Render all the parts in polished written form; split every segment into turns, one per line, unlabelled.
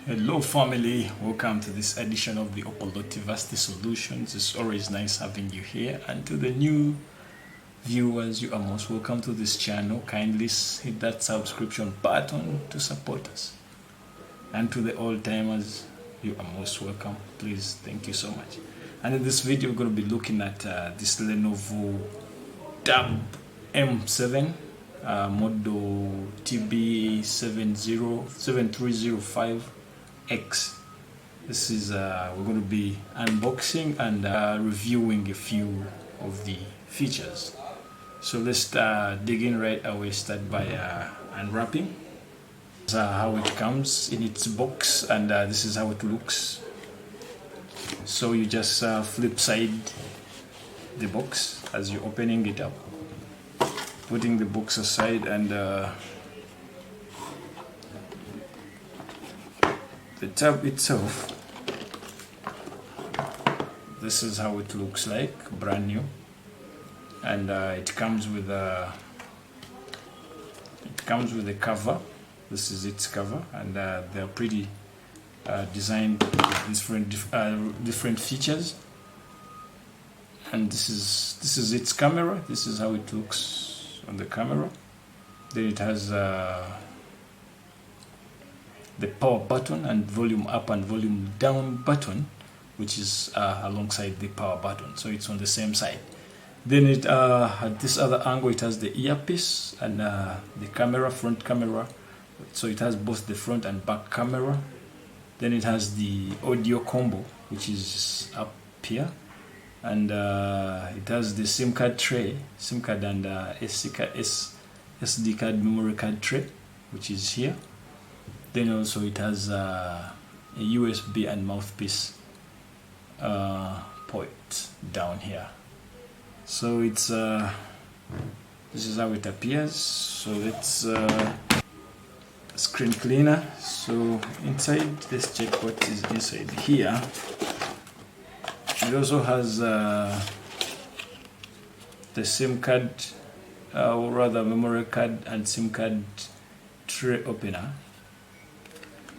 Hello family, welcome to this edition of the Opolotivasti Solutions. It's always nice having you here, and to the new viewers, you are most welcome to this channel. Kindly hit that subscription button to support us, and to the old timers, you are most welcome. Please, thank you so much. And in this video we're going to be looking at this Lenovo Tab M7 model TB7305X. This is we're going to be unboxing and reviewing a few of the features. So let's dig in right away. Start by unwrapping. This is how it comes in its box, and this is how it looks. So you just flip side the box as you're opening it up, putting the box aside, and the tab itself, this is how it looks like, brand new. And it comes with a cover. This is its cover, and they're pretty designed with different features. And this is its camera. This is how it looks on the camera. Then it has the power button and volume up and volume down button, which is alongside the power button, so it's on the same side. Then it at this other angle, it has the earpiece and the camera, front camera, so it has both the front and back camera. Then it has the audio combo, which is up here, and it has the SIM card tray, SIM card and SD card, memory card tray, which is here. Then also it has a USB and mouthpiece port down here. So it's this is how it appears. So let's screen cleaner. So inside, let's check what is inside here. It also has the SIM card, or rather memory card and SIM card tray opener,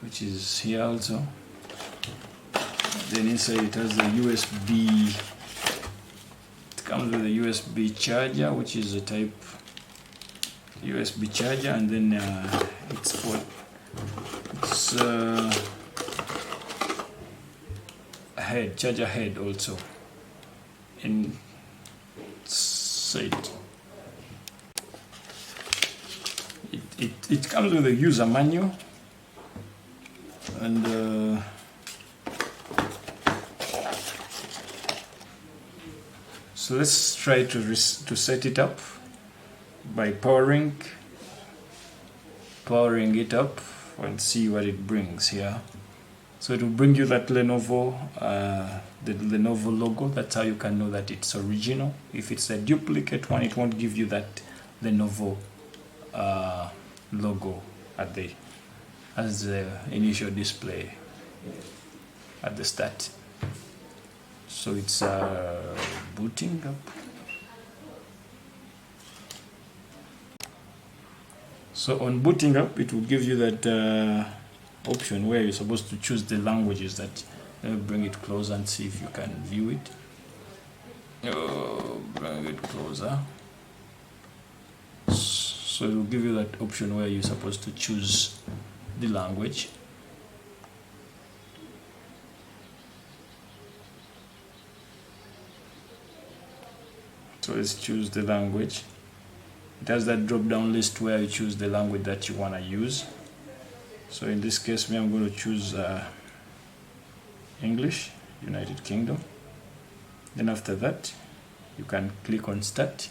which is here also. Then inside it has the USB. It comes with a USB charger, which is a type USB charger, and then it's a head, charger head also inside. It comes with a user manual, and so let's try to set it up by powering it up and see what it brings here. So it will bring you that Lenovo, the Lenovo logo. That's how you can know that it's original. If it's a duplicate one, it won't give you that Lenovo logo as the initial display at the start. So it's booting up. So on booting up, it will give you that option where you're supposed to choose the languages. That bring it closer and see if you can view it. Bring it closer. So it will give you that option where you're supposed to choose the language. So let's choose the language. It has that drop down list where you choose the language that you want to use. So in this case, I'm going to choose English, United Kingdom. Then after that, you can click on start,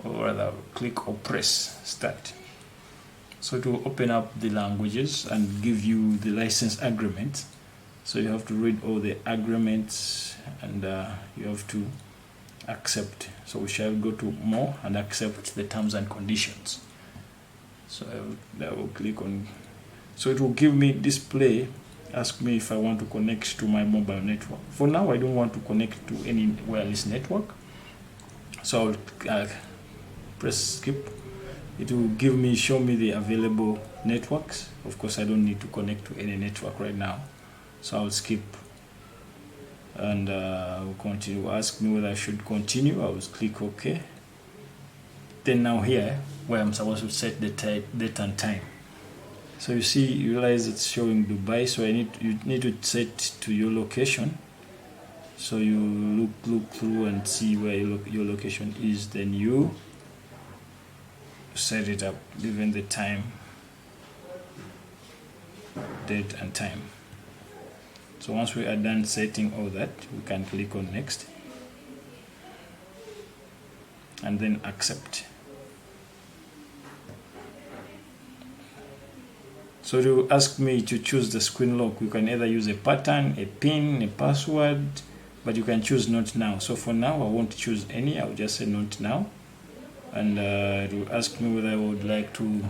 or rather click or press start. So it will open up the languages and give you the license agreement. So you have to read all the agreements, and you have to accept. So we shall go to more and accept the terms and conditions. So I will click on. So it will give me display, ask me if I want to connect to my mobile network. For now, I don't want to connect to any wireless network, so I'll press skip. it will show me the available networks. Of course, I don't need to connect to any network right now, so I'll skip, and we'll continue. Ask me whether I should continue. I will click OK. Then now here, where I'm supposed to set the date and time. So you realize it's showing Dubai, so you need to set to your location. So you look through and see where your location is, then you set it up, given the time, date and time. So once we are done setting all that, we can click on next and then accept. So it will ask me to choose the screen lock. You can either use a pattern, a pin, a password, but you can choose not now. So for now, I won't choose any. I'll just say not now. And it will ask me whether I would like to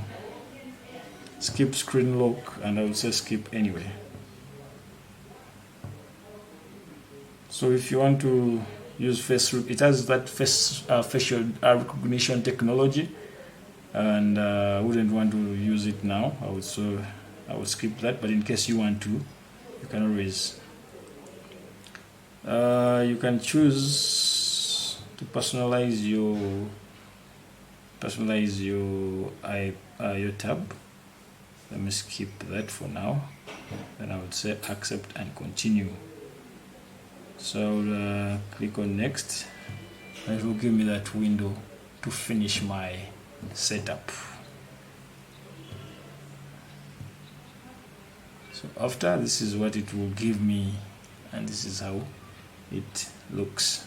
skip screen lock, and I will say skip anyway. So if you want to use it has that facial recognition technology, and I wouldn't want to use it now. I would skip that, but in case you want to, you can always you can choose to personalize your tab. Let me skip that for now. Then I would say accept and continue. So click on next. It will give me that window to finish my setup. So after, this is what it will give me, and this is how it looks.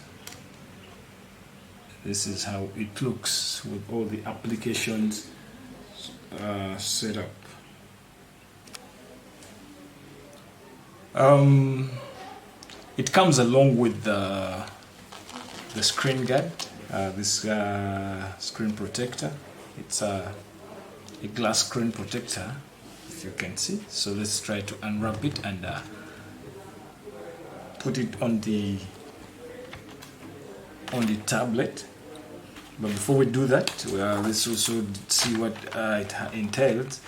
This is how it looks with all the applications set up. It comes along with the screen guard, this screen protector. It's a glass screen protector, if you can see. So let's try to unwrap it and put it on the tablet. But before we do that, let's also see what it entails.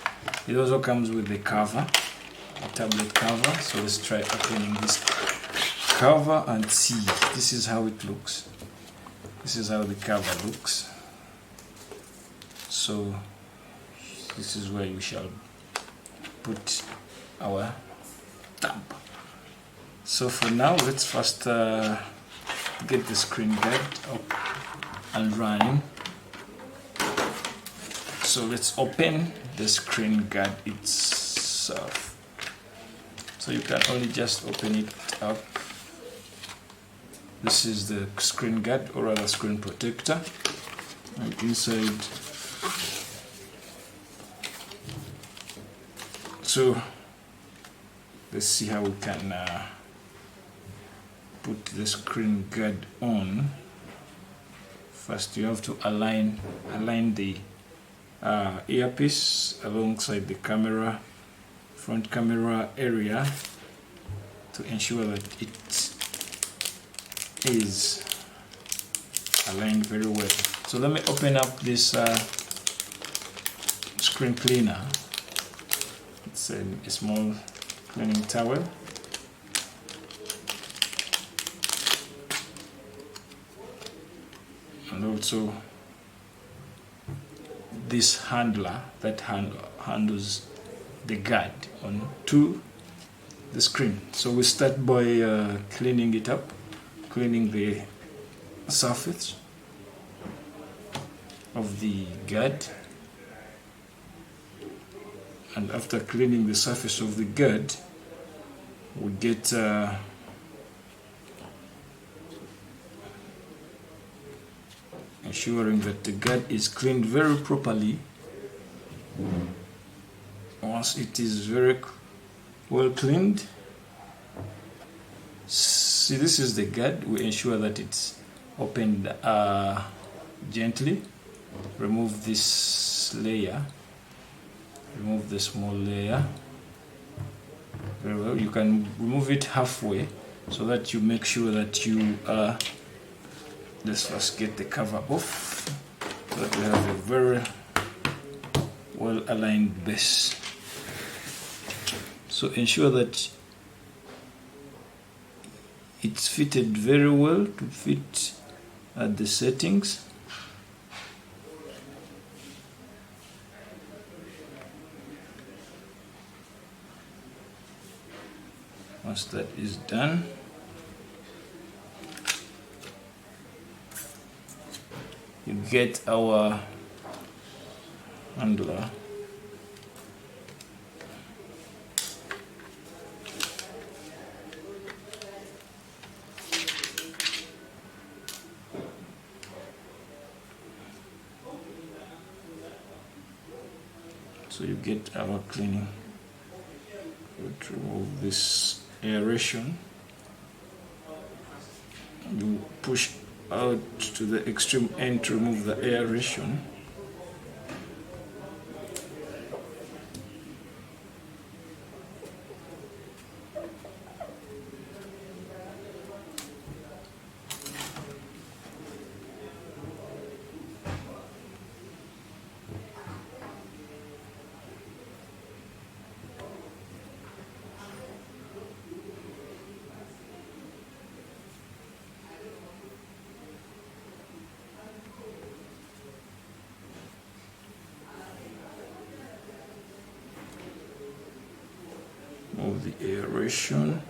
It also comes with the cover, a tablet cover. So let's try opening this cover and see. This is how it looks. This is how the cover looks. So this is where you shall put our tab. So for now, let's first get the screen guard up and running. So let's open the screen guard itself. So you can only just open it up. This is the screen guard, or rather screen protector, and inside. So let's see how we can put the screen guard on. First, you have to align the earpiece alongside the camera, front camera area, to ensure that it is aligned very well. So let me open up this screen cleaner. It's a small cleaning towel. And also this handler that handles the guard onto the screen. So we start by cleaning it up, cleaning the surface of the guard. And after cleaning the surface of the guard, we get ensuring that the guard is cleaned very properly. Once it is very well cleaned, see, this is the guard. We ensure that it's opened gently. Remove this layer. Remove the small layer. Very well. You can remove it halfway so that you make sure that you let's first get the cover off, so that we have a very well aligned base. So ensure that it's fitted very well to fit at the settings. Once that is done, you get our handler. So you get our cleaning. To remove this aeration, you push out to the extreme end to remove the aeration. Move the aeration.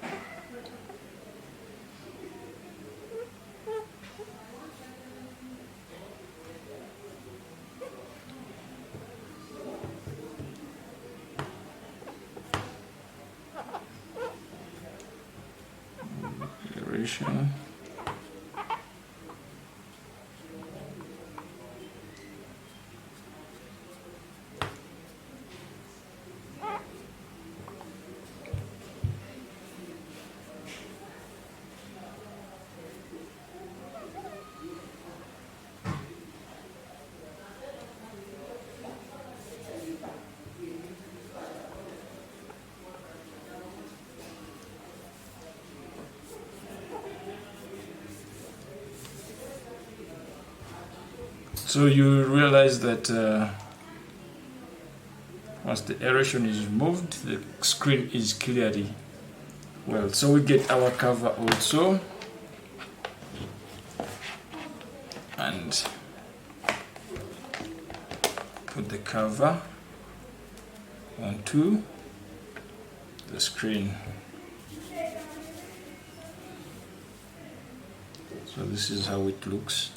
Aeration. So you realize that once the aeration is removed, the screen is clearly well. So we get our cover also, and put the cover onto the screen. So this is how it looks.